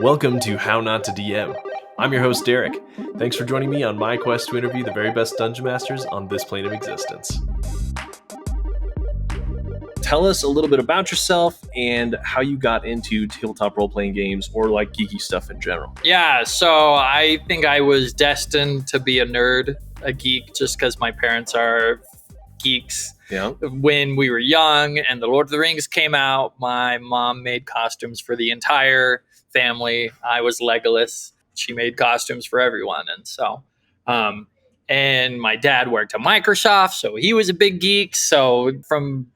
Welcome to How Not to DM. I'm your host, Derek. Thanks for joining me on my quest to interview the very best Dungeon Masters on this plane of existence. Tell us a little bit about yourself and how you got into tabletop role-playing games or like geeky stuff in general. Yeah, so I think I was destined to be a nerd, a geek, just because my parents are geeks. Yeah. When we were young and The Lord of the Rings came out, my mom made costumes for the entire family. I was Legolas. She made costumes for everyone. And my dad worked at Microsoft, so he was a big geek. So from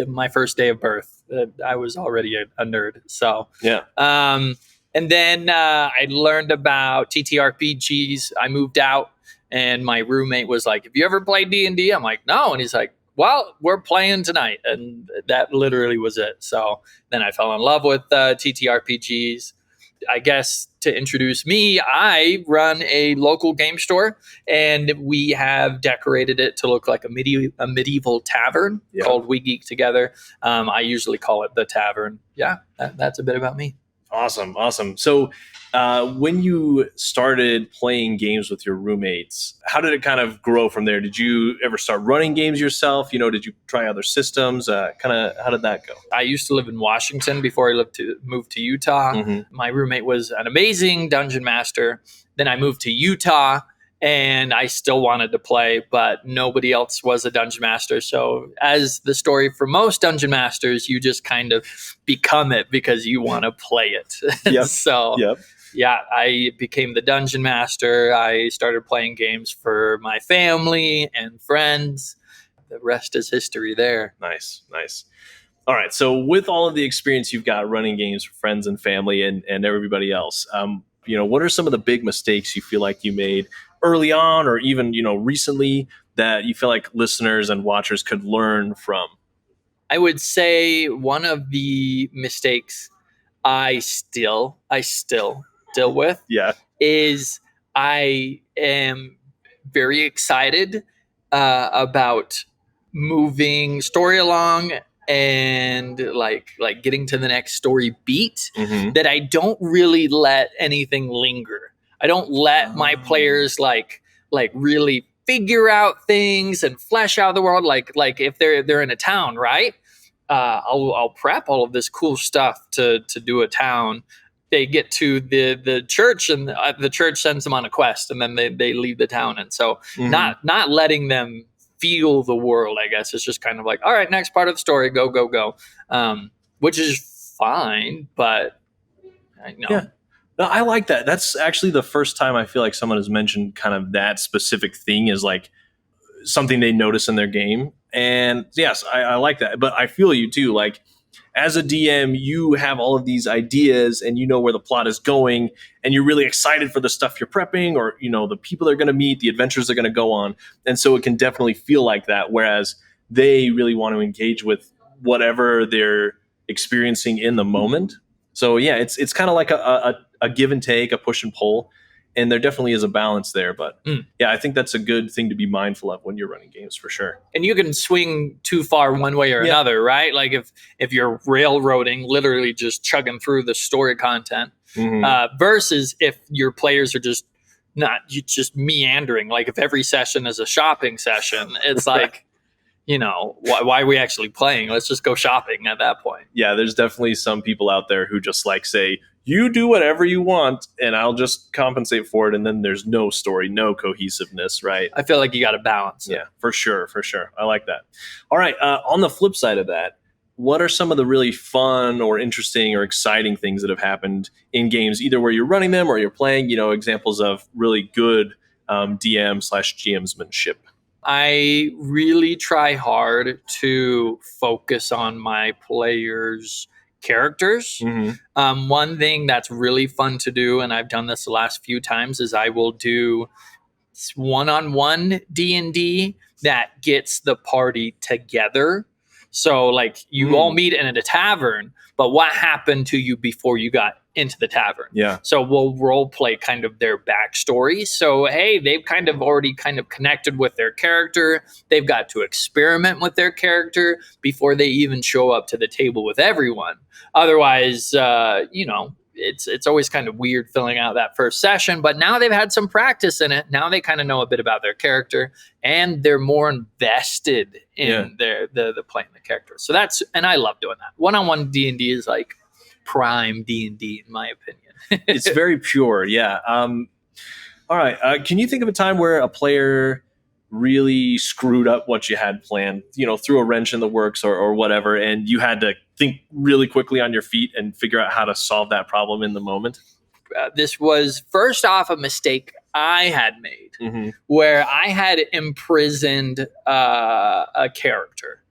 my first day of birth, I was already a nerd. So, yeah. And then I learned about TTRPGs. I moved out and my roommate was like, have you ever played D&D? I'm like, no. And he's like, well, we're playing tonight. And that literally was it. So then I fell in love with TTRPGs. I guess to introduce me, I run a local game store and we have decorated it to look like a medieval tavern called We Geek Together. I usually call it The Tavern. Yeah, that's a bit about me. Awesome. So when you started playing games with your roommates, how did it kind of grow from there? Did you ever start running games yourself? Did you try other systems? How did that go? I used to live in Washington before I moved to Utah. Mm-hmm. My roommate was an amazing dungeon master. Then I moved to Utah and I still wanted to play, but nobody else was a dungeon master. So as the story for most dungeon masters, you just kind of become it because you want to play it. Yep. Yeah, I became the dungeon master. I started playing games for my family and friends. The rest is history there. Nice. All right. So with all of the experience you've got running games for friends and family and everybody else, what are some of the big mistakes you feel like you made early on or even, recently that you feel like listeners and watchers could learn from? I would say one of the mistakes I still deal with is I am very excited about moving story along and like getting to the next story beat, that I don't really let anything linger. I don't let my players like really figure out things and flesh out the world. Like if they're in a town, right? I'll prep all of this cool stuff to do a town. They get to the church and the church sends them on a quest and then they leave the town. And so not letting them feel the world, I guess. It's just kind of like, all right, next part of the story, go. Which is fine, but I know. Yeah. No, I like that. That's actually the first time I feel like someone has mentioned kind of that specific thing as like something they notice in their game. And yes, I like that. But I feel you too. Like as a DM, you have all of these ideas and you know where the plot is going and you're really excited for the stuff you're prepping or, the people they're going to meet, the adventures they're going to go on. And so it can definitely feel like that. Whereas they really want to engage with whatever they're experiencing in the moment. So yeah, it's kind of like a give and take, a push and pull. And there definitely is a balance there. But yeah, I think that's a good thing to be mindful of when you're running games for sure. And you can swing too far one way or another, right? Like if you're railroading, literally just chugging through the story content, versus if your players are just meandering. Like if every session is a shopping session, it's like, why are we actually playing? Let's just go shopping at that point. Yeah, there's definitely some people out there who just like say, you do whatever you want and I'll just compensate for it. And then there's no story, no cohesiveness, right? I feel like you got to balance it. Yeah, for sure. I like that. All right. On the flip side of that, what are some of the really fun or interesting or exciting things that have happened in games, either where you're running them or you're playing, examples of really good DM/GMsmanship? I really try hard to focus on my players' characters. One thing that's really fun to do, and I've done this the last few times, is I will do one-on-one D&D that gets the party together. So like you all meet in a tavern, but what happened to you before you got into the tavern? Yeah. So we'll role play kind of their backstory. So, hey, they've kind of already kind of connected with their character. They've got to experiment with their character before they even show up to the table with everyone. Otherwise, it's always kind of weird filling out that first session, but now they've had some practice in it. Now they kind of know a bit about their character, and they're more invested in the playing the character. So and I love doing that. One-on-one D&D is like prime D&D in my opinion. It's very pure. Yeah. All right. Can you think of a time where a player really screwed up what you had planned, threw a wrench in the works or whatever, and you had to think really quickly on your feet and figure out how to solve that problem in the moment? This was first off a mistake I had made, where I had imprisoned a character.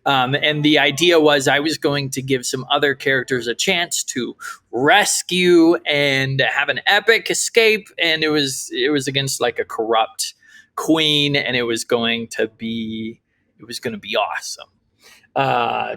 And the idea was I was going to give some other characters a chance to rescue and have an epic escape. And it was against like a corrupt queen, and it was going to be awesome.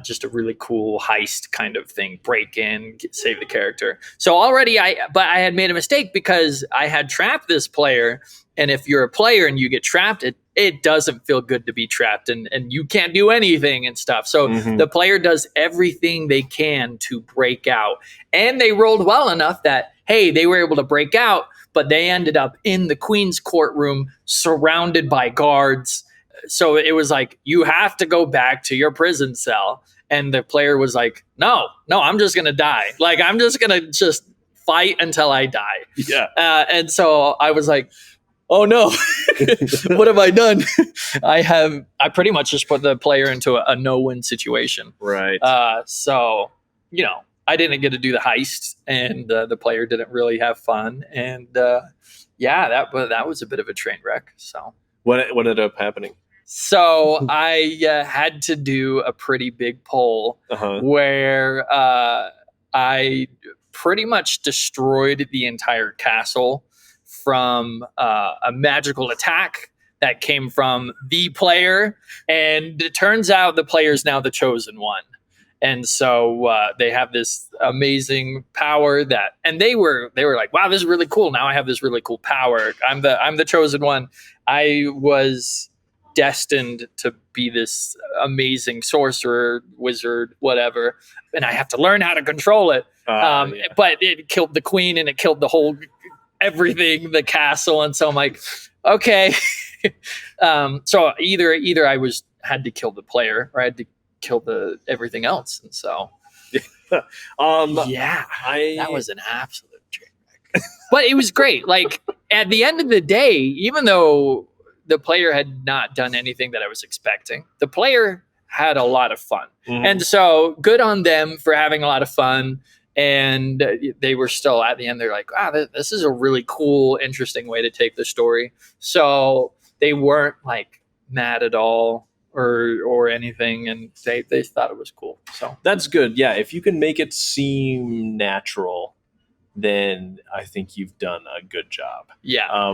Just a really cool heist kind of thing, break in, save the character. So already I had made a mistake because I had trapped this player. And if you're a player and you get trapped, it doesn't feel good to be trapped, and you can't do anything and stuff. So the player does everything they can to break out. And they rolled well enough that, hey, they were able to break out, but they ended up in the queen's courtroom surrounded by guards. So it was like, you have to go back to your prison cell. And the player was like, no, I'm just going to die. Like, I'm just going to just fight until I die. Yeah. And so I was like, oh no, what have I done? I pretty much just put the player into a no-win situation. Right. So, I didn't get to do the heist, and the player didn't really have fun. And that was a bit of a train wreck. So what ended up happening? So I had to do a pretty big poll where I pretty much destroyed the entire castle from a magical attack that came from the player. And it turns out the player is now the chosen one. And so they have this amazing power and they were like, wow, this is really cool. Now I have this really cool power. I'm the chosen one. I was destined to be this amazing sorcerer, wizard, whatever. And I have to learn how to control it. But it killed the queen, and it killed the whole everything, the castle. And so I'm like, okay. So either I had to kill the player, or I had to kill everything else. And so that was an absolute train wreck. But it was great. Like, at the end of the day, even though the player had not done anything that I was expecting, the player had a lot of fun. And so good on them for having a lot of fun. And they were still, at the end, they're like, wow, this is a really cool, interesting way to take the story. So they weren't like mad at all or anything, and they thought it was cool. So that's good. Yeah, if you can make it seem natural, then I think you've done a good job. Yeah.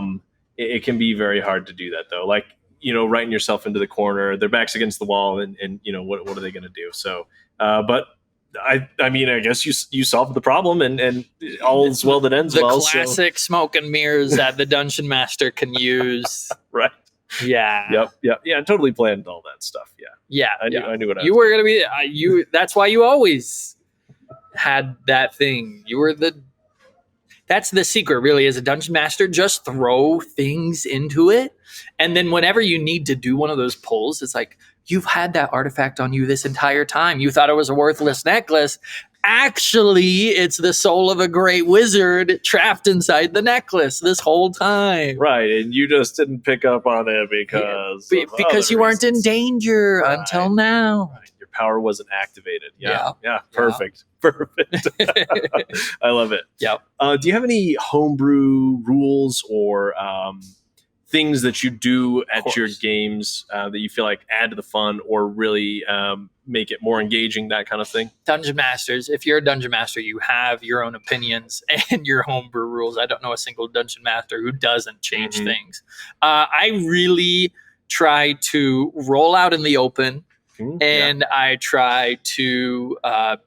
It can be very hard to do that, though. Like, writing yourself into the corner, their backs against the wall, and what are they going to do? So, but I mean, I guess you solved the problem, and all's well that ends well. The classic smoke and mirrors that the dungeon master can use. Right. Yeah. Yep. Yeah. I totally planned all that stuff. Yeah. Yeah. I knew what I was you were going to be. You. That's why you always had that thing. You were That's the secret, really, as a dungeon master. Just throw things into it, and then whenever you need to do one of those pulls, it's like, you've had that artifact on you this entire time. You thought it was a worthless necklace. Actually, it's the soul of a great wizard trapped inside the necklace this whole time. Right, and you just didn't pick up on it because you weren't in danger until now. Right. Your power wasn't activated. Yeah. Perfect. I love it. Yep. Do you have any homebrew rules or things that you do at your games that you feel like add to the fun or really make it more engaging, that kind of thing? Dungeon masters. If you're a dungeon master, you have your own opinions and your homebrew rules. I don't know a single dungeon master who doesn't change things. I really try to roll out in the open, and I try to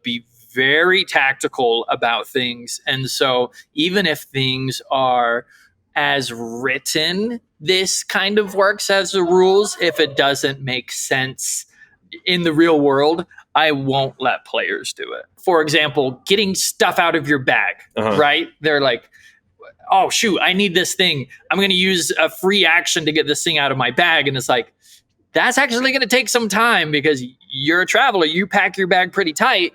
be very tactical about things. And so even if things are as written, this kind of works as the rules. If it doesn't make sense in the real world, I won't let players do it. For example, getting stuff out of your bag, right? They're like, oh, shoot, I need this thing. I'm going to use a free action to get this thing out of my bag. And it's like, that's actually going to take some time because you're a traveler. You pack your bag pretty tight.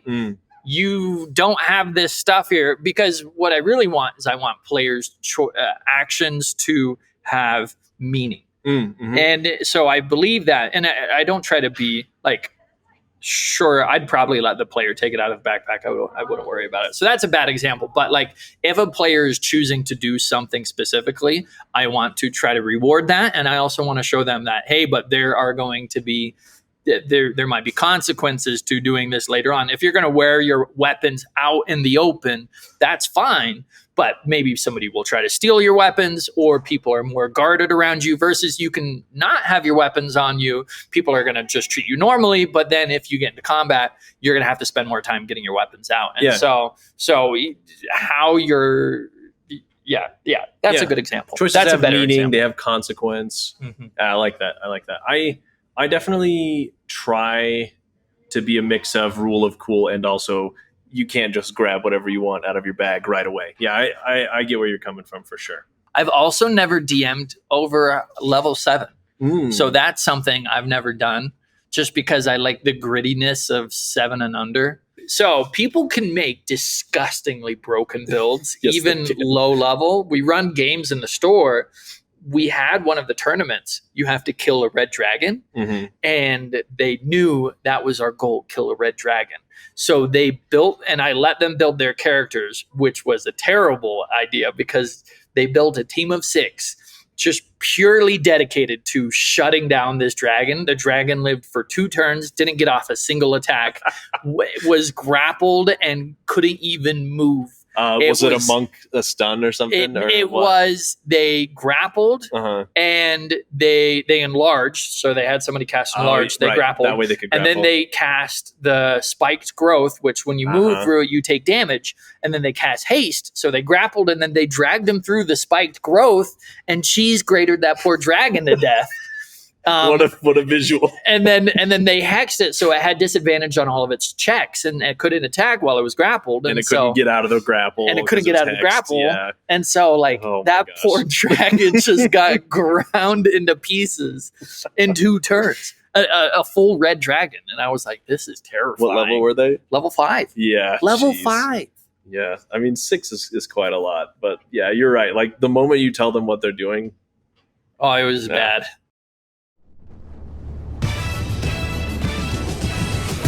You don't have this stuff here, because what I really want is I want players' actions to have meaning. And so I believe that. And I don't try to be like, sure, I'd probably let the player take it out of the backpack. I wouldn't worry about it. So that's a bad example. But like, if a player is choosing to do something specifically, I want to try to reward that. And I also want to show them that, hey, but there are going to be, there might be consequences to doing this later on. If you're going to wear your weapons out in the open, that's fine. But maybe somebody will try to steal your weapons, or people are more guarded around you, versus you can not have your weapons on you. People are going to just treat you normally. But then if you get into combat, you're going to have to spend more time getting your weapons out. And so how you're, that's a good example. Choices that's have a better meaning. example. They have consequence. I like that. I definitely try to be a mix of rule of cool and also you can't just grab whatever you want out of your bag right away. Yeah, I get where you're coming from for sure. I've also never DM'd over level 7. So that's something I've never done, just because I like the grittiness of 7 and under. So people can make disgustingly broken builds, yes, even low level. We run games in the store. We had one of the tournaments, you have to kill a red dragon. And they knew that was our goal, kill a red dragon. So they built, and I let them build their characters, which was a terrible idea, because they built a team of 6 just purely dedicated to shutting down this dragon. The dragon lived for 2 turns, didn't get off a single attack, was grappled and couldn't even move. Was it a monk, a stun or something? It was, they grappled and they enlarged. So they had somebody cast enlarge. They grappled. That way they could grapple. And then they cast the spiked growth, which when you move through it, you take damage. And then they cast haste. So they grappled and then they dragged them through the spiked growth and cheese grated that poor dragon to death. What a visual. And then they hexed it so it had disadvantage on all of its checks, and it couldn't attack while it was grappled. And it couldn't get out of the grapple. And it couldn't get out of the grapple. Yeah. And so that poor dragon just got ground into pieces in 2 turns. A full red dragon. And I was like, this is terrifying. What level were they? Level 5. Yeah. Level 5. Yeah. I mean, 6 is quite a lot. But yeah, you're right. Like the moment you tell them what they're doing. Oh, it was bad.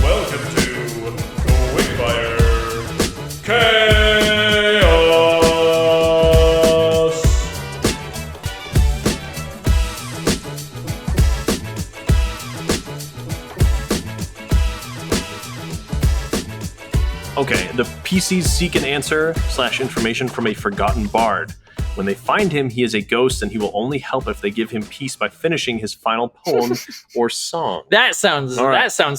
Welcome to Quickfire Chaos. Okay, the PCs seek an answer / information from a forgotten bard. When they find him, he is a ghost, and he will only help if they give him peace by finishing his final poem or song. That sounds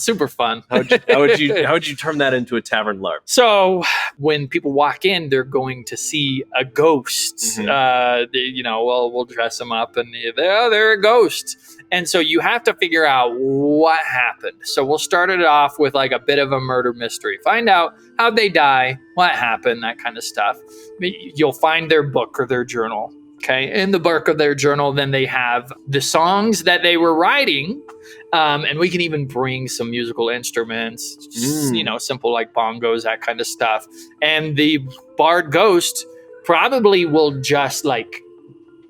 super fun. How would you turn that into a tavern LARP? So when people walk in, they're going to see a ghost. We'll dress them up, and they're a ghost. And so you have to figure out what happened. So we'll start it off with like a bit of a murder mystery. Find out how'd they die, what happened, that kind of stuff. You'll find their book or their journal. Okay. In the book of their journal, then they have the songs that they were writing. And we can even bring some musical instruments, simple like bongos, that kind of stuff. And the bard ghost probably will just like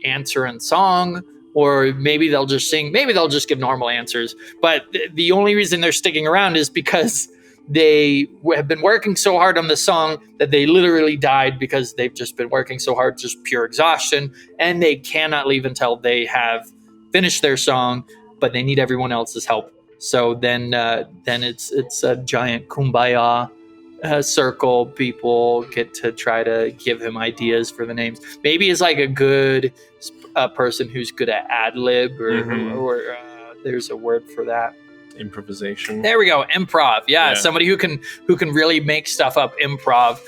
answer in song, or maybe they'll just sing, maybe they'll just give normal answers. But the only reason they're sticking around is because they have been working so hard on the song that they literally died because they've just been working so hard, just pure exhaustion, and they cannot leave until they have finished their song, but they need everyone else's help. So then it's a giant kumbaya circle. People get to try to give him ideas for the names. Maybe it's like a good person who's good at ad lib, or there's a word for that. Improvisation. There we go. Improv. Yeah. Somebody who can really make stuff up. Improv.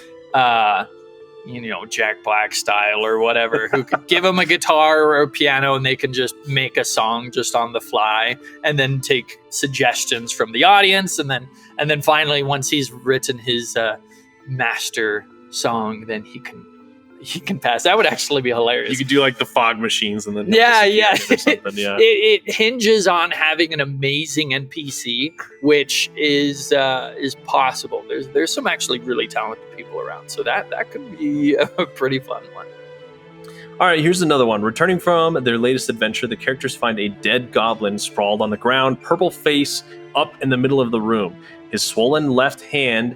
Jack Black style or whatever, who could give them a guitar or a piano and they can just make a song just on the fly and then take suggestions from the audience. And then finally, once he's written his master song, then he can pass. That would actually be hilarious. You could do like the fog machines and then yeah. or something. Yeah. It hinges on having an amazing NPC, which is possible. There's some actually really talented people around, so that could be a pretty fun one. All right, here's another one. Returning from their latest adventure, the characters find a dead goblin sprawled on the ground, purple face up in the middle of the room. His swollen left hand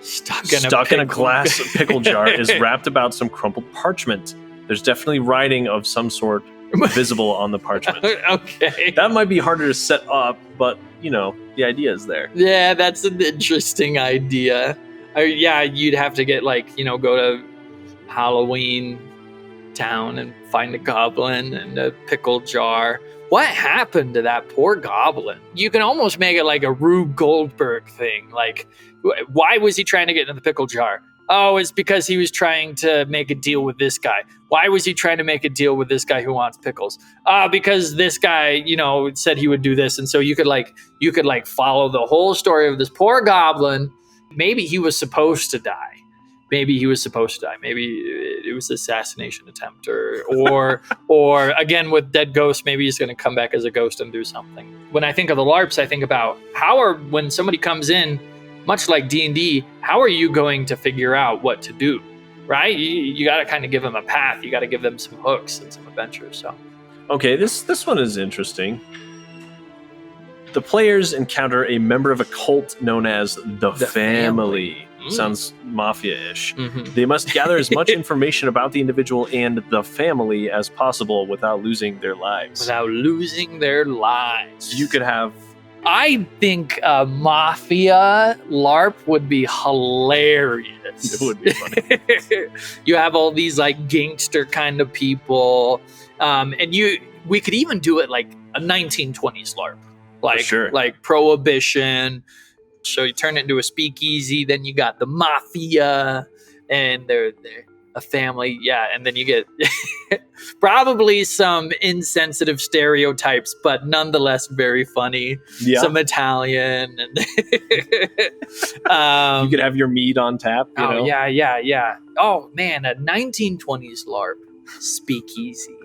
stuck in a glass pickle jar is wrapped about some crumpled parchment. There's definitely writing of some sort visible on the parchment. Okay. That might be harder to set up, but, the idea is there. Yeah, that's an interesting idea. You'd have to get, go to Halloween Town and find a goblin and a pickle jar. What happened to that poor goblin? You can almost make it like a Rube Goldberg thing. Like, why was he trying to get into the pickle jar? Oh, it's because he was trying to make a deal with this guy. Why was he trying to make a deal with this guy who wants pickles? Because this guy, said he would do this. And so you could follow the whole story of this poor goblin. Maybe he was supposed to die. Maybe it was an assassination attempt, or again with dead ghosts, maybe he's going to come back as a ghost and do something. When I think of the LARPs, I think about when somebody comes in, much like D&D, how are you going to figure out what to do, right? You got to kind of give them a path. You got to give them some hooks and some adventures. So, okay, this one is interesting. The players encounter a member of a cult known as the family. Sounds mafia-ish. Mm-hmm. They must gather as much information about the individual and the family as possible without losing their lives. You could have... I think a mafia LARP would be hilarious. It would be funny. You have all these gangster kind of people, and we could even do it like a 1920s LARP, like Prohibition. So you turn it into a speakeasy, then you got the mafia, and they're a family, and then you get probably some insensitive stereotypes, but nonetheless very funny. Yeah. Some Italian, and you could have your mead on tap. Yeah. Oh man, a 1920s LARP speakeasy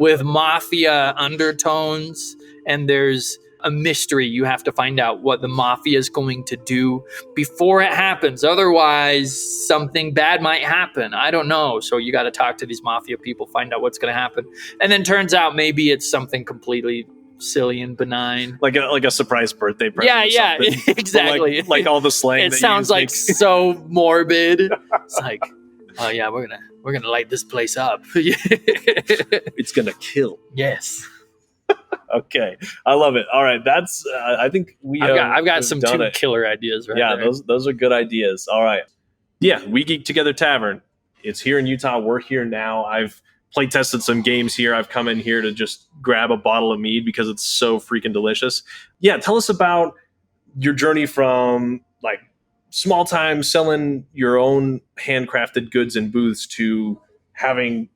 with mafia undertones, and there's a mystery. You have to find out what the mafia is going to do before it happens. Otherwise, something bad might happen. I don't know. So you got to talk to these mafia people, find out what's going to happen. And then turns out maybe it's something completely silly and benign. Like a surprise birthday present. Yeah, exactly. Like all the slang. It sounds like so morbid. It's like, oh yeah, we're gonna light this place up. It's gonna kill. Yes. Okay, I love it. All right, that's. I think I've got some two killer ideas. Right yeah, there. those are good ideas. All right, yeah, We Geek Together Tavern. It's here in Utah. We're here now. I've play tested some games here. I've come in here to just grab a bottle of mead because it's so freaking delicious. Yeah, tell us about your journey from small time selling your own handcrafted goods and booths to having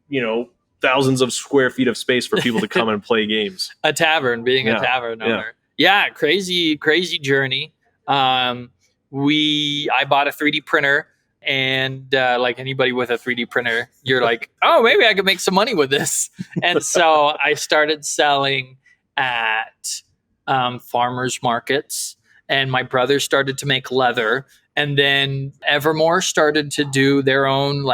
thousands of square feet of space for people to come and play games. A tavern, being a tavern owner. Yeah, crazy journey. I bought a 3D printer, and like anybody with a 3D printer, you're like, oh, maybe I could make some money with this. And so I started selling at farmers markets, and my brother started to make leather, and then Evermore started to do their own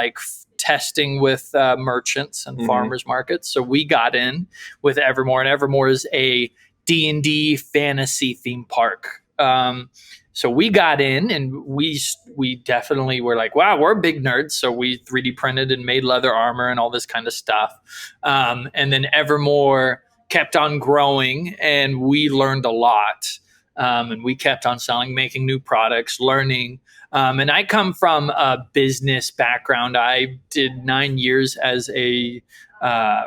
testing with merchants and farmers markets. So we got in with Evermore, and Evermore is a D&D fantasy theme park. So we got in, and we definitely were like, wow, we're big nerds. So we 3D printed and made leather armor and all this kind of stuff. And then Evermore kept on growing, and we learned a lot. And we kept on selling, making new products, learning. And I come from a business background. I did 9 years as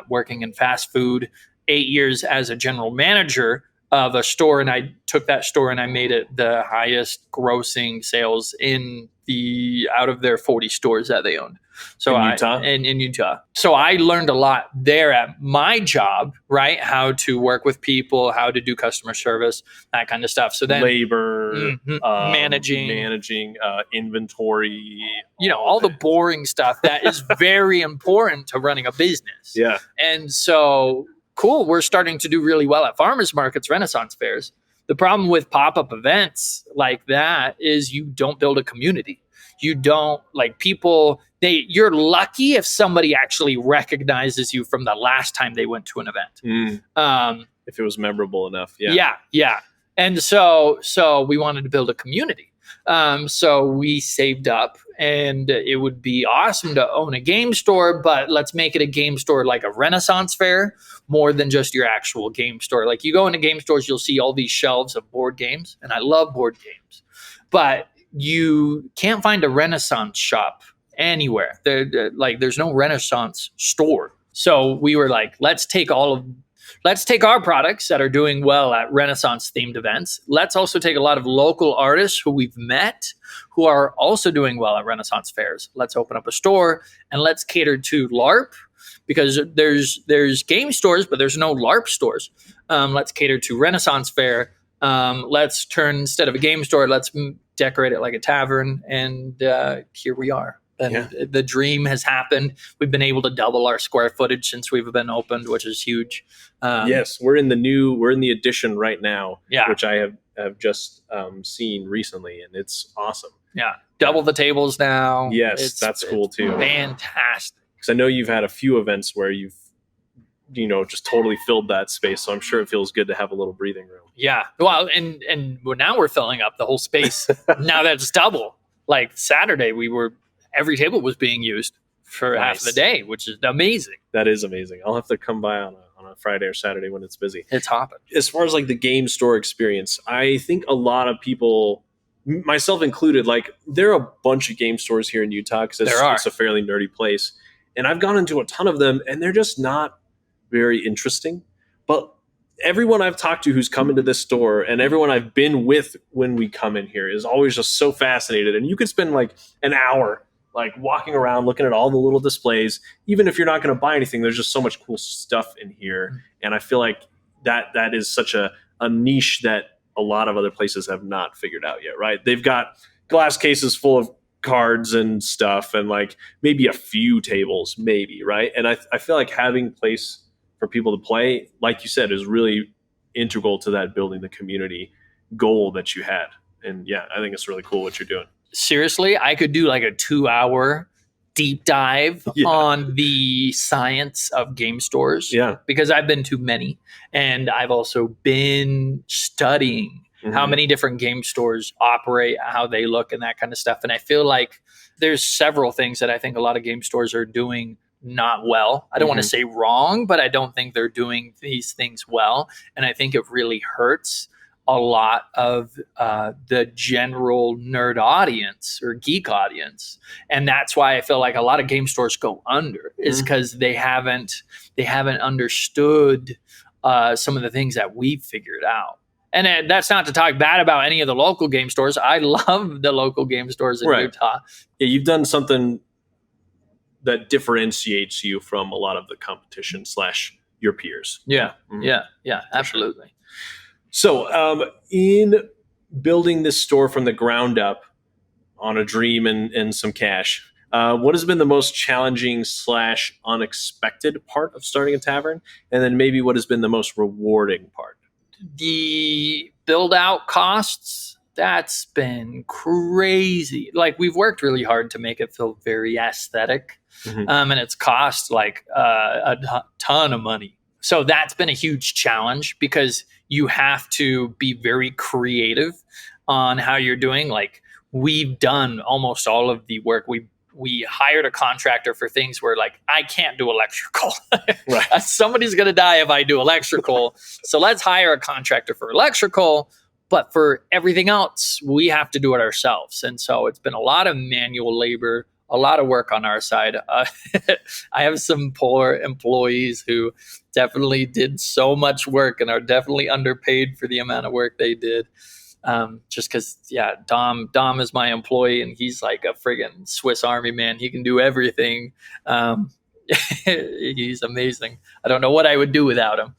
working in fast food, 8 years as a general manager of a store, and I took that store and I made it the highest grossing sales out of their 40 stores that they owned. So in Utah? In Utah. So I learned a lot there at my job, right? How to work with people, how to do customer service, that kind of stuff. So then labor, managing inventory, all the boring stuff that is very important to running a business. Yeah. And so cool, we're starting to do really well at farmers markets, Renaissance fairs. The problem with pop-up events like that is you don't build a community. You don't people, you're lucky if somebody actually recognizes you from the last time they went to an event. If it was memorable enough. Yeah. And so we wanted to build a community. So we saved up, and it would be awesome to own a game store, but let's make it a game store like a Renaissance fair more than just your actual game store. Like you go into game stores, you'll see all these shelves of board games, and I love board games, but you can't find a Renaissance shop anywhere. There's no Renaissance store. So we were like, let's take our products that are doing well at Renaissance themed events. Let's also take a lot of local artists who we've met who are also doing well at Renaissance fairs. Let's open up a store and let's cater to LARP, because there's game stores, but there's no LARP stores. Let's cater to Renaissance fair. Let's turn, instead of a game store, let's decorate it like a tavern. And here we are. And the dream has happened. We've been able to double our square footage since we've been opened, which is huge. Yes, we're in the addition right now, which I have just seen recently, and it's awesome. Yeah, double the tables now. Yes, that's cool too. Fantastic. Because I know you've had a few events where you've just totally filled that space, so I'm sure it feels good to have a little breathing room. Yeah, well, and now we're filling up the whole space. Now that's double. Like Saturday, every table was being used for half the day, which is amazing. That is amazing. I'll have to come by on a Friday or Saturday when it's busy. It's hopping. As far as like the game store experience, I think a lot of people, myself included, there are a bunch of game stores here in Utah because it's a fairly nerdy place. And I've gone into a ton of them, and they're just not very interesting. But everyone I've talked to who's come into this store, and everyone I've been with when we come in here, is always just so fascinated. And you could spend an hour walking around looking at all the little displays. Even if you're not going to buy anything, there's just so much cool stuff in here. And I feel like that is such a niche that a lot of other places have not figured out yet, right? They've got glass cases full of cards and stuff, and maybe a few tables, maybe, right? And I feel like having a place for people to play, like you said, is really integral to that building the community goal that you had. And I think it's really cool what you're doing. Seriously, I could do a 2-hour deep dive on the science of game stores. Yeah. Because I've been to many, and I've also been studying how many different game stores operate, how they look, and that kind of stuff. And I feel like there's several things that I think a lot of game stores are doing not well. I don't want to say wrong, but I don't think they're doing these things well. And I think it really hurts a lot of the general nerd audience or geek audience. And that's why I feel like a lot of game stores go under, is because they haven't understood some of the things that we've figured out. And that's not to talk bad about any of the local game stores. I love the local game stores in Utah. Yeah, you've done something that differentiates you from a lot of the competition / your peers. Yeah, absolutely. So in building this store from the ground up on a dream and some cash, what has been the most challenging / unexpected part of starting a tavern? And then maybe what has been the most rewarding part? The build out costs, that's been crazy. We've worked really hard to make it feel very aesthetic. And it's cost a ton of money. So that's been a huge challenge, because you have to be very creative on how you're doing. We've done almost all of the work. We hired a contractor for things where I can't do electrical. Right. Somebody's going to die if I do electrical. So let's hire a contractor for electrical. But for everything else, we have to do it ourselves. And so it's been a lot of manual labor, a lot of work on our side. I have some poor employees who definitely did so much work and are definitely underpaid for the amount of work they did. Just because, Dom is my employee and he's like a friggin' Swiss Army man. He can do everything. He's amazing. I don't know what I would do without him.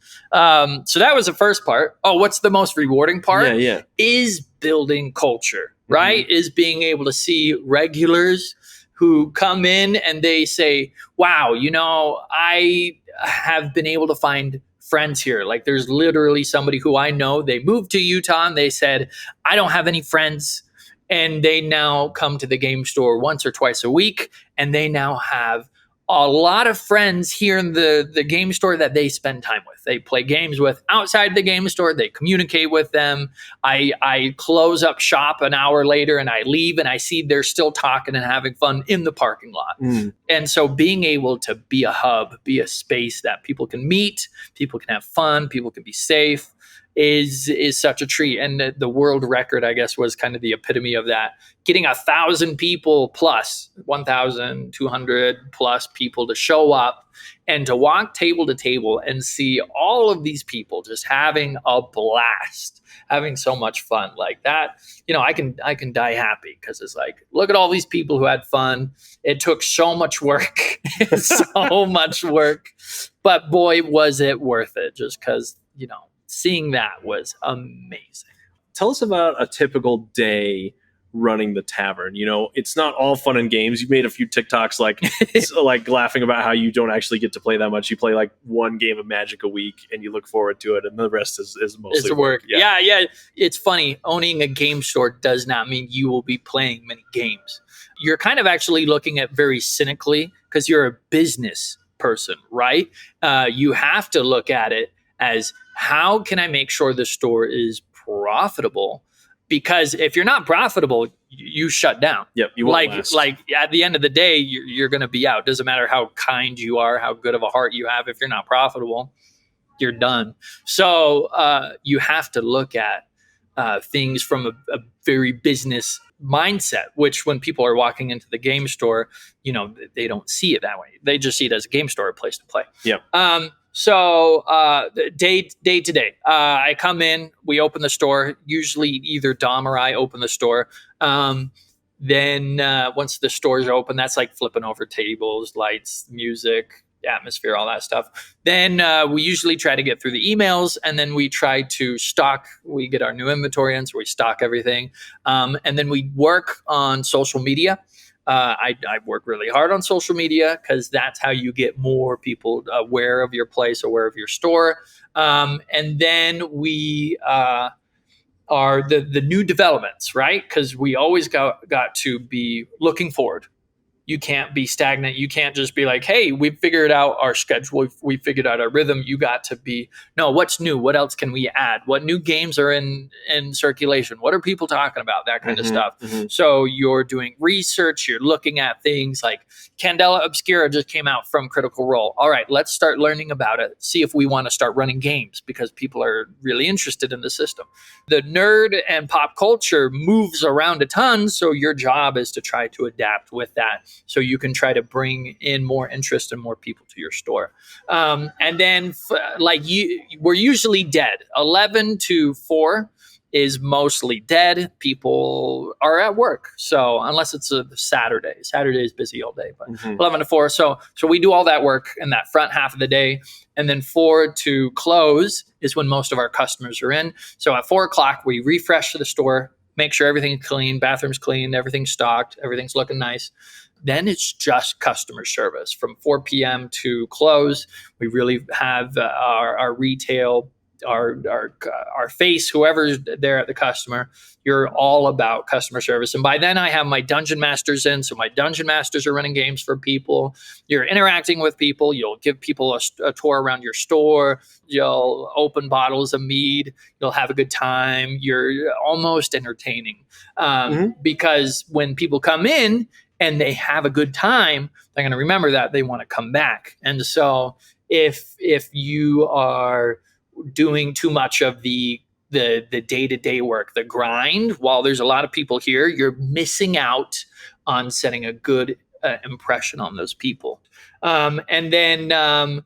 So that was the first part. Oh, what's the most rewarding part? Yeah. Is building culture, right? Mm-hmm. Is being able to see regulars who come in and they say, wow, I have been able to find friends here. Like there's literally somebody who I know, they moved to Utah and they said, I don't have any friends. And they now come to the game store once or twice a week. And they now have a lot of friends here in the game store that they spend time with. They play games with outside the game store. They communicate with them. I close up shop an hour later and I leave and I see they're still talking and having fun in the parking lot. And so being able to be a hub, be a space that people can meet, people can have fun, people can be safe is such a treat. And the world record, I guess, was kind of the epitome of that. Getting 1,000 people plus, 1,200 plus people to show up and to walk table to table and see all of these people just having a blast, having so much fun like that. I can die happy because it's like, look at all these people who had fun. It took so much work, so much work, but boy, was it worth it just because, seeing that was amazing. Tell us about a typical day running the tavern. It's not all fun and games. You made a few TikToks like laughing about how you don't actually get to play that much. You play like one game of Magic a week and you look forward to it, and the rest is mostly work. Yeah. It's funny. Owning a game store does not mean you will be playing many games. You're kind of actually looking at very cynically because you're a business person, right? You have to look at it as, how can I make sure the store is profitable? Because if you're not profitable, you shut down. Yep, you won't last. Like at the end of the day, you're going to be out. Doesn't matter how kind you are, how good of a heart you have. If you're not profitable, you're done. So you have to look at things from a very business mindset, which when people are walking into the game store, they don't see it that way. They just see it as a game store, a place to play. Yep. So day to day, I come in, we open the store. Usually either Dom or I open the store. Then once the stores are open, that's like flipping over tables, lights, music, atmosphere, all that stuff. Then we usually try to get through the emails, and then we try to stock. We get our new inventory in, so we stock everything. And then we work on social media. I work really hard on social media because that's how you get more people aware of your place, aware of your store. And then we are the new developments, right? Because we always got to be looking forward. You can't be stagnant. You can't just be like, hey, we figured out our schedule. We figured out our rhythm. You got to be, no, what's new? What else can we add? What new games are in circulation? What are people talking about? That kind of stuff. Mm-hmm. So you're doing research. You're looking at things like Candela Obscura just came out from Critical Role. All right, let's start learning about it. See if we want to start running games because people are really interested in the system. The nerd and pop culture moves around a ton. So your job is to try to adapt with that, so you can try to bring in more interest and more people to your store. And then we're usually dead. 11 to 4 is mostly dead. People are at work. So unless it's a Saturday is busy all day, but 11 to 4. So we do all that work in that front half of the day. And then 4 to close is when most of our customers are in. So at 4 o'clock, we refresh the store, make sure everything's clean, bathroom's clean, everything's stocked, everything's looking nice. Then it's just customer service from 4 p.m. to close. We really have our retail, our face, whoever's there at the customer. You're all about customer service. And by then I have my dungeon masters in. So my dungeon masters are running games for people. You're interacting with people. You'll give people a tour around your store. You'll open bottles of mead. You'll have a good time. You're almost entertaining because when people come in and they have a good time, they're going to remember that they want to come back. And so if you are doing too much of the day-to-day work, the grind, while there's a lot of people here, you're missing out on setting a good impression on those people. And then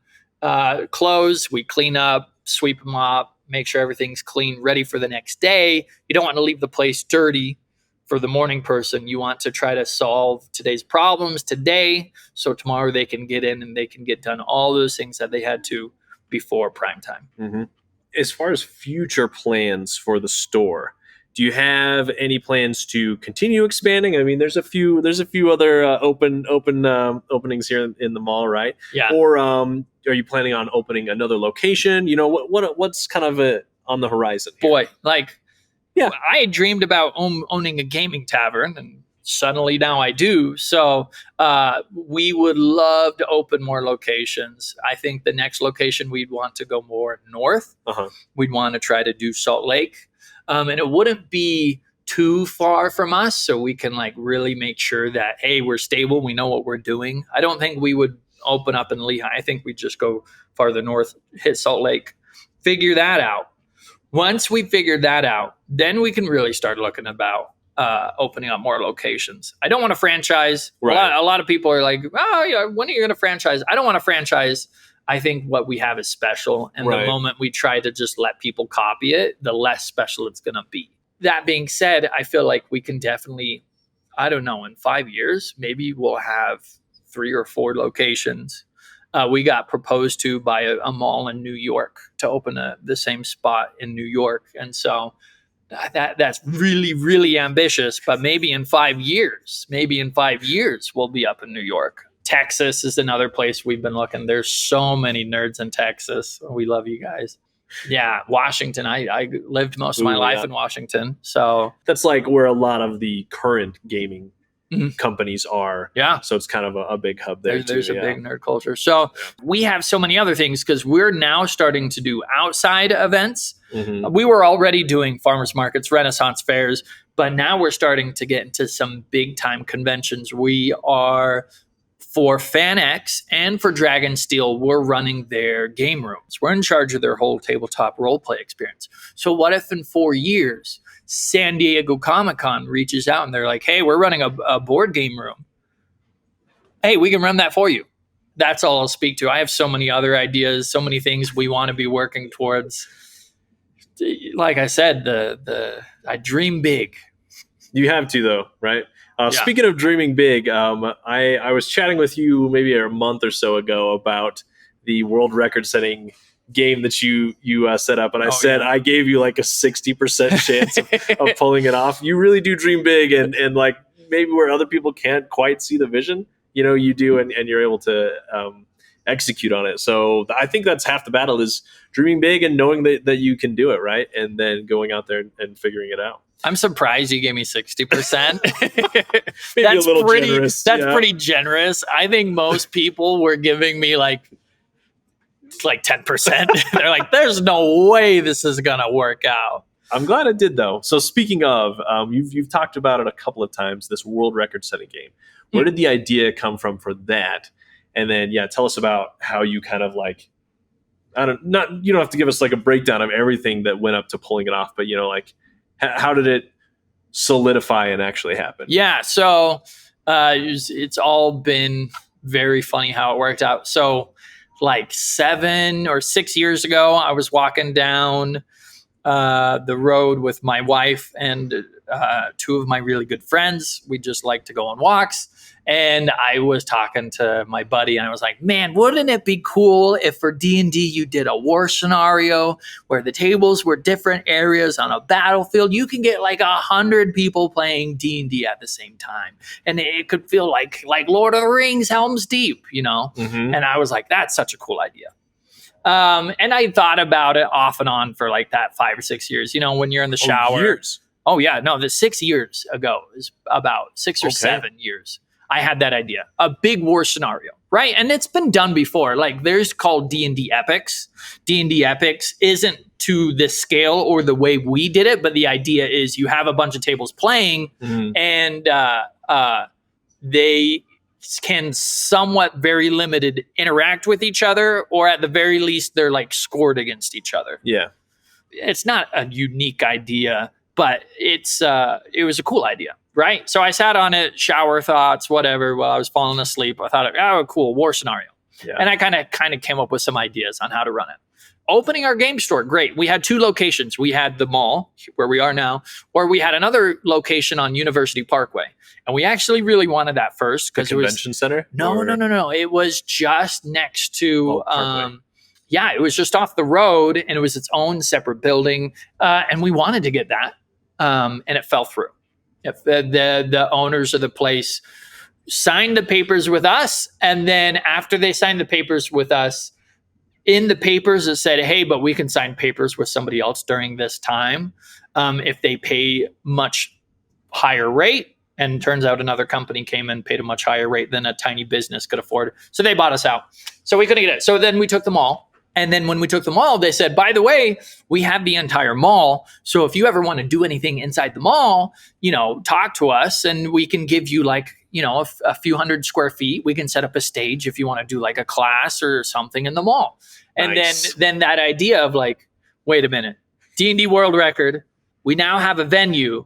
close, we clean up, sweep them up, make sure everything's clean, ready for the next day. You don't want to leave the place dirty for the morning person. You want to try to solve today's problems today, so tomorrow they can get in and they can get done all those things that they had to before prime time. Mm-hmm. As far as future plans for the store, do you have any plans to continue expanding? I mean, there's a few other openings here in the mall, right? Yeah. Or are you planning on opening another location? You know, what's kind of on the horizon here? Boy, yeah, I dreamed about owning a gaming tavern, and suddenly now I do. So we would love to open more locations. I think the next location we'd want to go more north. We'd want to try to do Salt Lake. And it wouldn't be too far from us, so we can really make sure that, hey, we're stable, we know what we're doing. I don't think we would open up in Lehigh. I think we'd just go farther north, hit Salt Lake, figure that out. Once we figured that out, then we can really start looking about opening up more locations. I don't want to franchise. Right. A lot of people are like, oh, yeah, when are you going to franchise? I don't want to franchise. I think what we have is special. And the moment we try to just let people copy it, the less special it's going to be. That being said, I feel like we can definitely, I don't know, in 5 years, maybe we'll have 3 or 4 locations. We got proposed to by a mall in New York to open the same spot in New York. And so that's really, really ambitious. But maybe in 5 years, we'll be up in New York. Texas is another place we've been looking. There's so many nerds in Texas. We love you guys. Yeah, Washington. I lived most of my life in Washington. So that's where a lot of the current gaming companies are. Yeah. So it's kind of a big hub there. There's a big nerd culture. So we have so many other things because we're now starting to do outside events. Mm-hmm. We were already doing farmers markets, Renaissance fairs, but now we're starting to get into some big time conventions. We are, for FanX and for Dragonsteel, we're running their game rooms. We're in charge of their whole tabletop roleplay experience. So what if in 4 years, San Diego Comic-Con reaches out and they're like, hey, we're running a board game room. Hey, we can run that for you. That's all I'll speak to. I have so many other ideas, so many things we want to be working towards. Like I said, I dream big. You have to, though, right? Speaking of dreaming big, I was chatting with you maybe a month or so ago about the world record-setting game that you set up, and I said I gave you a 60% chance of pulling it off. You really do dream big, and maybe where other people can't quite see the vision, you do, and you're able to execute on it. So I think that's half the battle, is dreaming big and knowing that you can do it, right? And then going out there and figuring it out. I'm surprised you gave me 60%. Maybe a little generous. That's pretty generous. I think most people were giving me 10%. They're like, there's no way this is going to work out. I'm glad it did, though. So speaking of, you've talked about it a couple of times, this world record setting game. Where did the idea come from for that? And then, tell us about how you kind of you don't have to give us a breakdown of everything that went up to pulling it off, but how did it solidify and actually happen? Yeah, so it's all been very funny how it worked out. So 7 or 6 years ago, I was walking down the road with my wife and 2 of my really good friends. We just like to go on walks. And I was talking to my buddy and I was like, man, wouldn't it be cool if for D&D you did a war scenario where the tables were different areas on a battlefield? You can get 100 people playing D&D at the same time. And it could feel like Lord of the Rings, Helm's Deep, Mm-hmm. And I was like, that's such a cool idea. And I thought about it off and on for that 5 or 6 years, when you're in the shower. Years. Oh yeah, no, the 6 years ago is about 6 or 7 years. I had that idea, a big war scenario, right? And it's been done before. There's called D&D Epics. D&D Epics isn't to the scale or the way we did it, but the idea is you have a bunch of tables playing, mm-hmm. and they can somewhat very limited interact with each other, or at the very least, they're scored against each other. Yeah. It's not a unique idea, but it was a cool idea. right? So I sat on it, shower thoughts, whatever, while I was falling asleep. I thought, oh, cool, war scenario. Yeah. And I kind of came up with some ideas on how to run it. Opening our game store, great. We had 2 locations. We had the mall, where we are now, or we had another location on University Parkway. And we actually really wanted that first because it was convention center. No. It was just next to, Parkway. it was just off the road, and it was its own separate building. And we wanted to get that, and it fell through. The owners of the place signed the papers with us, and then after they signed the papers with us, in the papers it said, hey, but we can sign papers with somebody else during this time if they pay much higher rate. And turns out another company came and paid a much higher rate than a tiny business could afford. So they bought us out. So we couldn't get it. So then we took the mall. And then when we took the mall, they said, by the way, we have the entire mall. So if you ever want to do anything inside the mall, talk to us and we can give you a few hundred square feet. We can set up a stage if you want to do like a class or something in the mall. And Nice. then that idea of wait a minute, D&D World Record, we now have a venue.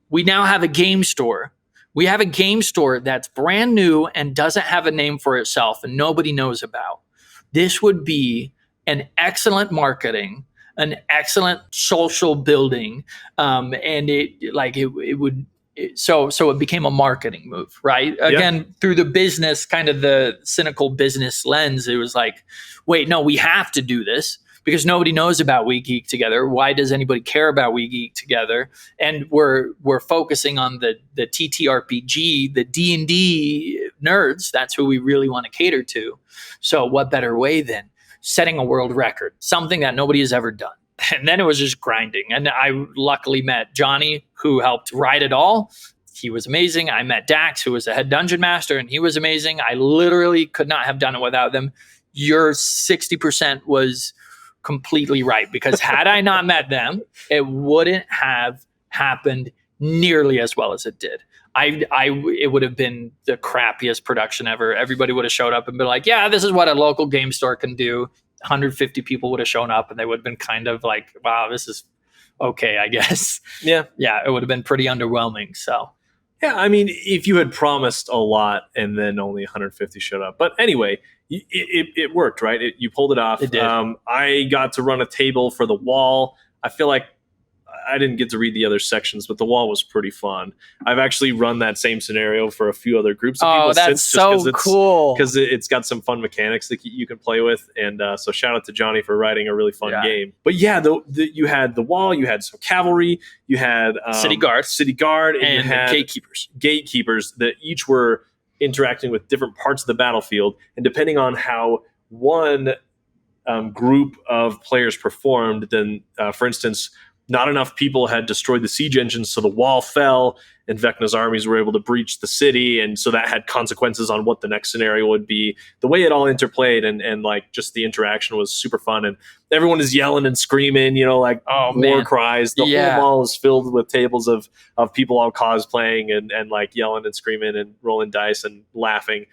We now have a game store. We have a game store that's brand new and doesn't have a name for itself and nobody knows about. This would be an excellent marketing, an excellent social building, and so it became a marketing move, right? Again, through the business, kind of the cynical business lens, it was like, wait, no, we have to do this because nobody knows about We Geek Together. Why does anybody care about We Geek Together? And we're focusing on the TTRPG, the D&D nerds. That's who we really want to cater to. So what better way than setting a world record, something that nobody has ever done. And then it was just grinding. And I luckily met Johnny, who helped write it all. He was amazing. I met Dax, who was the head dungeon master, and he was amazing. I literally could not have done it without them. Your 60% was completely right, because had I not met them, it wouldn't have happened nearly as well as it did. It would have been the crappiest production ever. Everybody would have showed up and been like, yeah, this is what a local game store can do. 150 people would have shown up and they would have been kind of like, wow, this is okay, I guess. Yeah. Yeah, it would have been pretty underwhelming. So, yeah, I mean, if you had promised a lot and then only 150 showed up. But anyway, it worked, right? You pulled it off. It did. I got to run a table for the wall. I feel like I didn't get to read the other sections, but the wall was pretty fun. I've actually run that same scenario for a few other groups of people that's since, so cool. Because it's got some fun mechanics that you can play with. And so shout out to Johnny for writing a really fun game. But yeah, you had the wall, you had some cavalry, you had City Guard, and you had gatekeepers that each were interacting with different parts of the battlefield. And depending on how one group of players performed, then for instance, not enough people had destroyed the siege engines, so the wall fell, and Vecna's armies were able to breach the city, and so that had consequences on what the next scenario would be. The way it all interplayed and like just the interaction was super fun, and everyone is yelling and screaming, war cries. The whole mall is filled with tables of people all cosplaying and like yelling and screaming and rolling dice and laughing.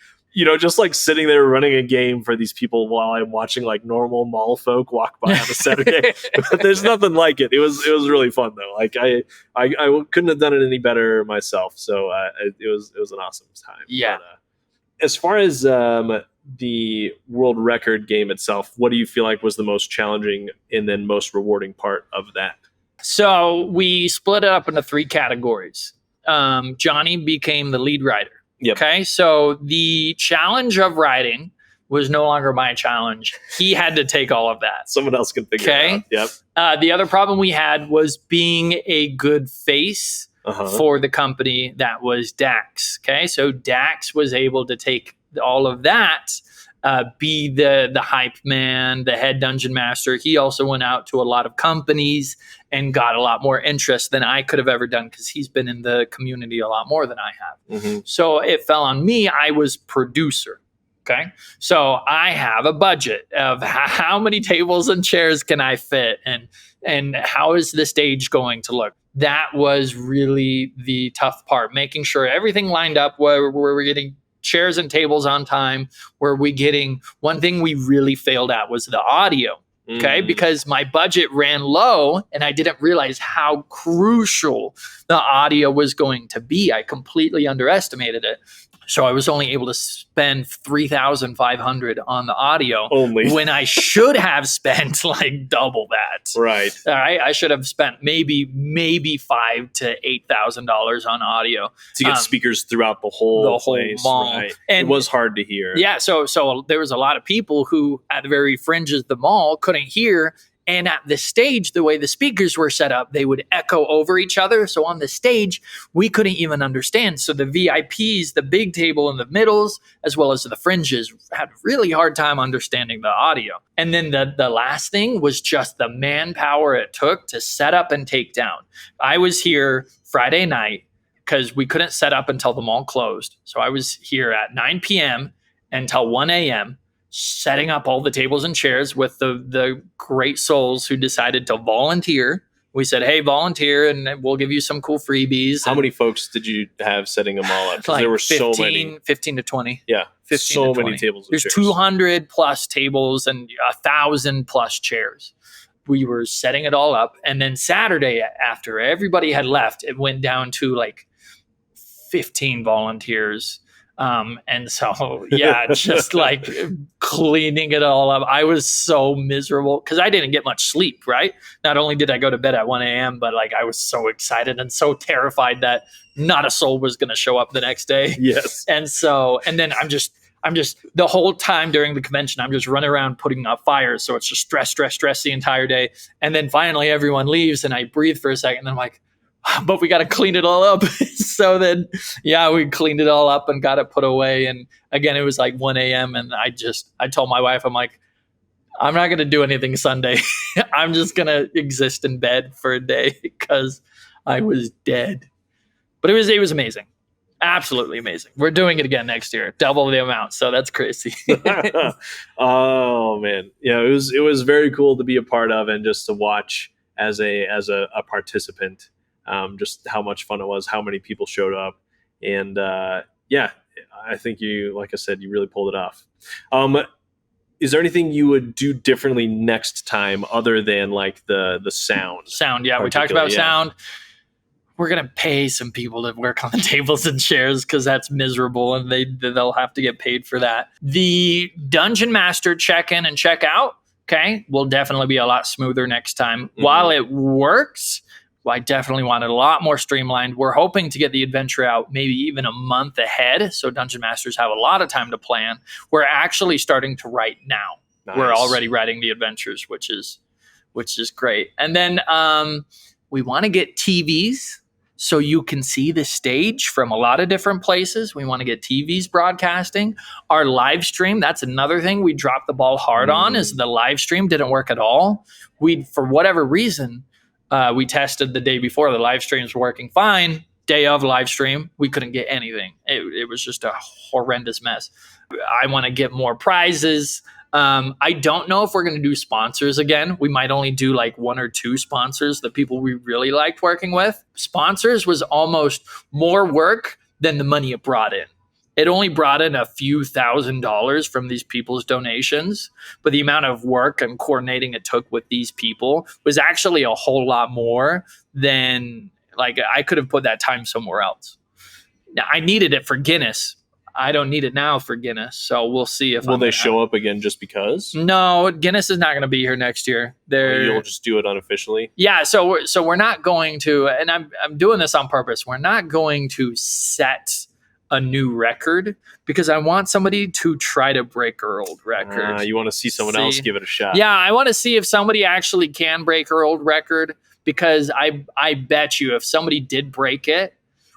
Just like sitting there running a game for these people while I'm watching like normal mall folk walk by on a Saturday. But there's nothing like it. It was really fun though. Like I couldn't have done it any better myself. So it was an awesome time. Yeah. But, as far as the world record game itself, what do you feel like was the most challenging and then most rewarding part of that? So we split it up into 3 categories. Johnny became the lead writer. Yep. Okay, so the challenge of writing was no longer my challenge. He had to take all of that. Someone else can figure it out. Yep. The other problem we had was being a good face for the company that was Dax. Okay, so Dax was able to take all of that, be the hype man, the head dungeon master. He also went out to a lot of companies and got a lot more interest than I could have ever done because he's been in the community a lot more than I have. Mm-hmm. So it fell on me. I was producer. Okay. So I have a budget of how many tables and chairs can I fit and how is the stage going to look? That was really the tough part, making sure everything lined up where we're getting chairs and tables on time. One thing we really failed at was the audio. Okay, because my budget ran low and I didn't realize how crucial the audio was going to be. I completely underestimated it. So I was only able to spend $3,500 on the audio only when I should have spent like double that. Right. All right. I should have spent maybe $5,000 to $8,000 on audio to get speakers throughout the whole place, mall. Right. And it was hard to hear. Yeah. So there was a lot of people who at the very fringes of the mall couldn't hear. And at the stage, the way the speakers were set up, they would echo over each other. So on the stage, we couldn't even understand. So the VIPs, the big table in the middles, as well as the fringes, had a really hard time understanding the audio. And then the last thing was just the manpower it took to set up and take down. I was here Friday night because we couldn't set up until the mall closed. So I was here at 9 p.m. until 1 a.m., setting up all the tables and chairs with the great souls who decided to volunteer. We said, hey, volunteer, and we'll give you some cool freebies. How many folks did you have setting them all up? Because like there were 15, so many. 15 to 20. Yeah, 15 so to 20. many tables and There's chairs. 200 plus tables and 1,000 plus chairs. We were setting it all up. And then Saturday, after everybody had left, it went down to like 15 volunteers. And so, yeah, just like cleaning it all up. I was so miserable because I didn't get much sleep, right? Not only did I go to bed at 1 a.m., but like I was so excited and so terrified that not a soul was going to show up the next day. Yes. And then I'm just the whole time during the convention, I'm just running around putting out fires. So it's just stress the entire day. And then finally everyone leaves and I breathe for a second and I'm like, but we got to clean it all up. So then, yeah, we cleaned it all up and got it put away. And again, it was like 1 a.m. And I told my wife, I'm like, I'm not going to do anything Sunday. I'm just going to exist in bed for a day because I was dead. But it was amazing. Absolutely amazing. We're doing it again next year, double the amount. So that's crazy. Oh man. Yeah, it was very cool to be a part of and just to watch as a participant. Just how much fun it was, how many people showed up. And yeah, I think you, like I said, you really pulled it off. Is there anything you would do differently next time other than like the sound? Sound, yeah. We talked about sound. We're going to pay some people to work on the tables and chairs because that's miserable and they'll have to get paid for that. The Dungeon Master check-in and check-out, okay, will definitely be a lot smoother next time. Mm-hmm. While it works, I definitely want it a lot more streamlined. We're hoping to get the adventure out maybe even a month ahead, so Dungeon Masters have a lot of time to plan. We're actually starting to write now. Nice. We're already writing the adventures, which is great. And then we want to get TVs so you can see the stage from a lot of different places. We want to get TVs broadcasting. Our live stream, that's another thing we dropped the ball hard on, is the live stream didn't work at all. For whatever reason, we tested the day before. The live streams were working fine. Day of live stream, we couldn't get anything. It was just a horrendous mess. I want to get more prizes. I don't know if we're going to do sponsors again. We might only do like 1 or 2 sponsors, the people we really liked working with. Sponsors was almost more work than the money it brought in. It only brought in a few $1,000s from these people's donations, but the amount of work and coordinating it took with these people was actually a whole lot more than, like, I could have put that time somewhere else. Now, I needed it for Guinness. I don't need it now for Guinness, so we'll see if will they show up again just because? No, Guinness is not going to be here next year. You'll just do it unofficially. Yeah, so we're not going to, and I'm doing this on purpose. We're not going to set a new record because I want somebody to try to break our old record. You want to see someone else give it a shot. Yeah, I want to see if somebody actually can break our old record, because I bet you if somebody did break it,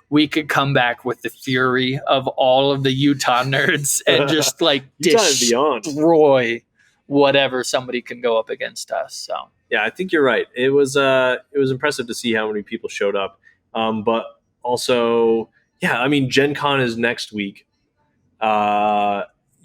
we could come back with the fury of all of the Utah nerds and just like destroy whatever somebody can go up against us. So yeah, I think you're right. It was impressive to see how many people showed up. But also, yeah, I mean, Gen Con is next week. You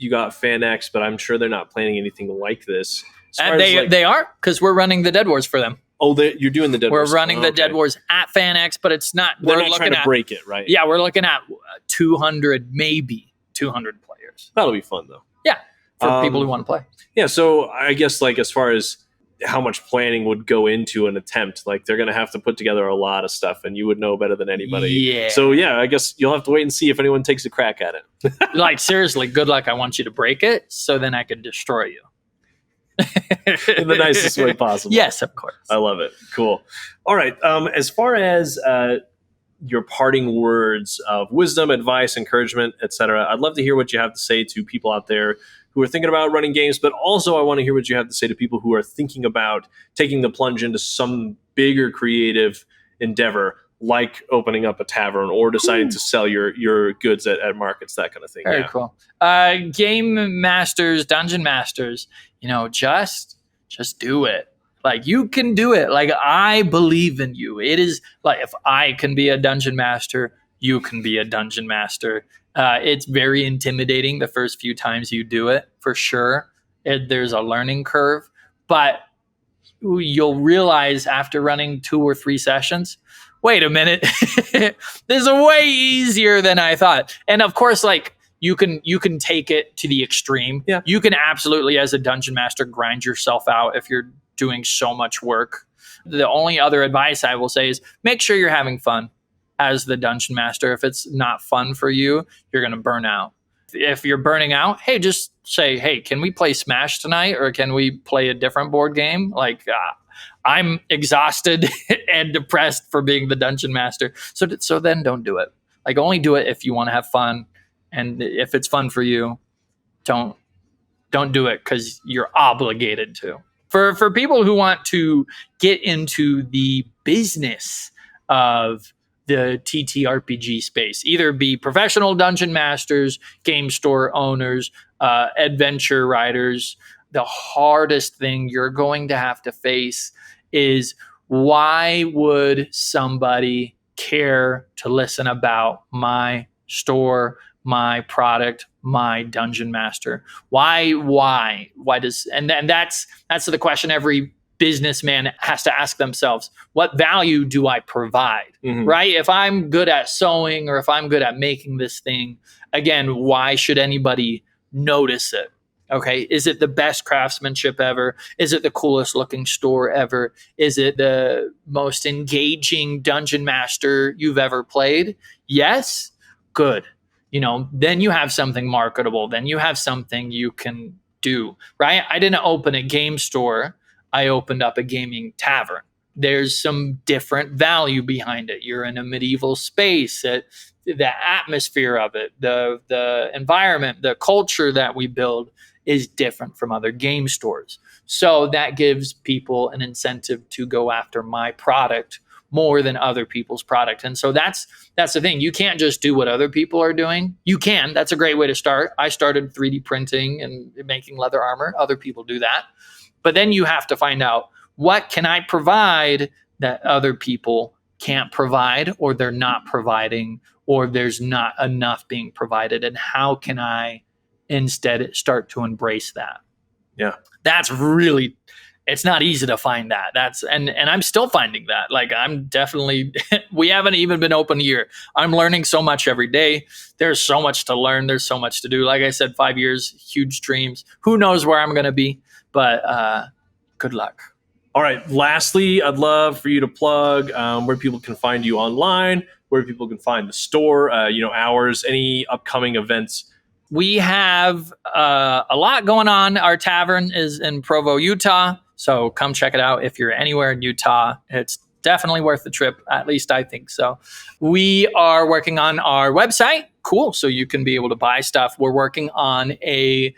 got FanX, but I'm sure they're not planning anything like this. And they are, because we're running the Dead Wars for them. Oh, you're doing the Dead Wars. We're running the Dead Wars at FanX, but it's not. They're not trying to break it, right? Yeah, we're looking at 200, maybe 200 players. That'll be fun, though. Yeah, for people who want to play. Yeah, so I guess like as far as how much planning would go into an attempt. Like they're going to have to put together a lot of stuff, and you would know better than anybody. Yeah. So yeah, I guess you'll have to wait and see if anyone takes a crack at it. Like seriously, good luck. I want you to break it so then I can destroy you. In the nicest way possible. Yes, of course. I love it. Cool. All right. As far as your parting words of wisdom, advice, encouragement, etc., I'd love to hear what you have to say to people out there who are thinking about running games, but also I want to hear what you have to say to people who are thinking about taking the plunge into some bigger creative endeavor, like opening up a tavern or deciding to sell your goods at markets, that kind of thing. Very cool. Game masters, dungeon masters, just do it. Like you can do it. Like I believe in you. It is like if I can be a dungeon master, you can be a dungeon master. It's very intimidating the first few times you do it, for sure. There's a learning curve, but you'll realize after running 2 or 3 sessions, wait a minute, this is way easier than I thought. And of course, like you can take it to the extreme. Yeah. You can absolutely, as a dungeon master, grind yourself out if you're doing so much work. The only other advice I will say is make sure you're having fun as the dungeon master. If it's not fun for you, you're going to burn out. If you're burning out, hey, just say, hey, can we play Smash tonight? Or can we play a different board game? Like, I'm exhausted and depressed for being the dungeon master. So then don't do it. Like only do it if you want to have fun. And if it's fun for you, don't do it because you're obligated to. For people who want to get into the business of the TTRPG space, either be professional dungeon masters, game store owners, adventure writers, the hardest thing you're going to have to face is why would somebody care to listen about my store, my product, my dungeon master? Why does, and that's the question every businessman has to ask themselves. What value do I provide? Mm-hmm. Right? If I'm good at sewing or if I'm good at making this thing, again, why should anybody notice it? Okay. Is it the best craftsmanship ever? Is it the coolest looking store ever? Is it the most engaging dungeon master you've ever played? Yes. Good. Then you have something marketable. Then you have something you can do, right? I didn't open a game store. I opened up a gaming tavern. There's some different value behind it. You're in a medieval space. The atmosphere of it, the environment, the culture that we build is different from other game stores. So that gives people an incentive to go after my product more than other people's product. And so that's the thing. You can't just do what other people are doing. You can. That's a great way to start. I started 3D printing and making leather armor. Other people do that. But then you have to find out, what can I provide that other people can't provide, or they're not providing, or there's not enough being provided, and how can I instead start to embrace that? Yeah. That's really, it's not easy to find that. And I'm still finding that. Like I'm definitely, we haven't even been open a year. I'm learning so much every day. There's so much to learn. There's so much to do. Like I said, 5 years, huge dreams. Who knows where I'm going to be, but good luck. All right. Lastly, I'd love for you to plug where people can find you online, where people can find the store, hours, any upcoming events. We have a lot going on. Our tavern is in Provo, Utah. So come check it out if you're anywhere in Utah. It's definitely worth the trip. At least I think so. We are working on our website. Cool. So you can be able to buy stuff. We're working on a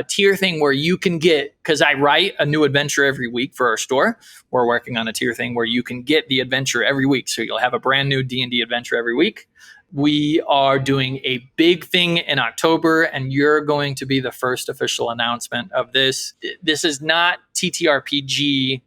tier thing where you can get, because I write a new adventure every week for our store. We're working on a tier thing where you can get the adventure every week. So you'll have a brand new D&D adventure every week. We are doing a big thing in October, and you're going to be the first official announcement of this. This is not TTRPG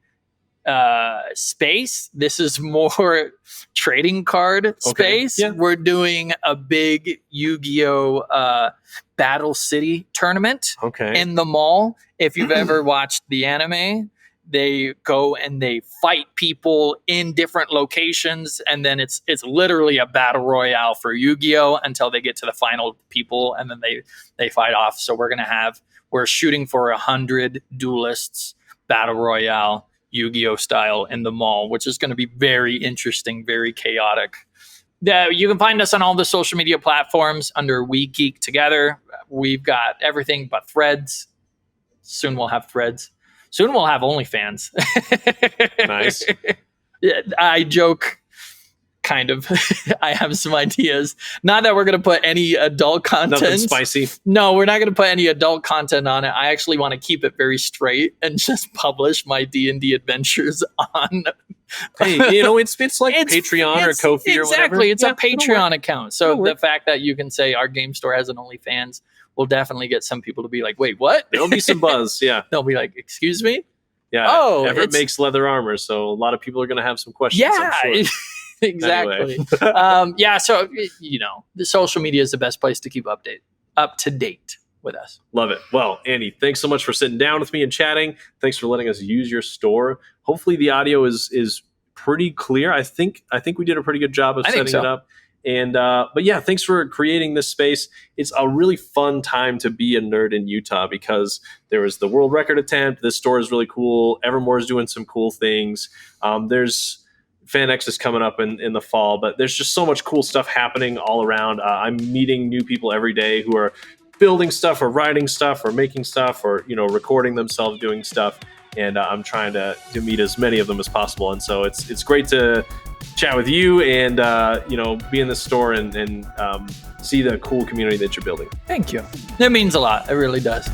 space. This is more trading card space. Yeah. We're doing a big Yu-Gi-Oh! Battle City tournament in the mall. If you've ever watched the anime, they go and they fight people in different locations, and then it's literally a battle royale for Yu-Gi-Oh! Until they get to the final people, and then they fight off. So we're shooting for 100 duelists battle royale, Yu-Gi-Oh style in the mall, which is going to be very interesting, very chaotic. You can find us on all the social media platforms under We Geek Together. We've got everything but Threads. Soon we'll have Threads. Soon we'll have OnlyFans. Nice. I joke, kind of. I have some ideas. Not that we're going to put any adult content. Nothing spicy. No, we're not going to put any adult content on it. I actually want to keep it very straight and just publish my D&D adventures on. Hey, it's like Patreon or Ko-fi or whatever. Exactly, it's a Patreon account. So the fact that you can say our game store has an OnlyFans will definitely get some people to be like, wait, what? There'll be some buzz, yeah. They'll be like, excuse me? Yeah, Everett makes leather armor, so a lot of people are going to have some questions. Yeah, I'm sure. Exactly. So, the social media is the best place to keep up to date with us. Love it. Well, Andy, thanks so much for sitting down with me and chatting. Thanks for letting us use your store. Hopefully the audio is pretty clear. I think we did a pretty good job of setting it up. And but yeah, thanks for creating this space. It's a really fun time to be a nerd in Utah because there was the world record attempt. This store is really cool. Evermore is doing some cool things. There's FanX is coming up in the fall, but there's just so much cool stuff happening all around. I'm meeting new people every day who are building stuff or writing stuff or making stuff or recording themselves doing stuff. And I'm trying to meet as many of them as possible. And so it's great to chat with you and be in the store and see the cool community that you're building. Thank you. That means a lot. It really does.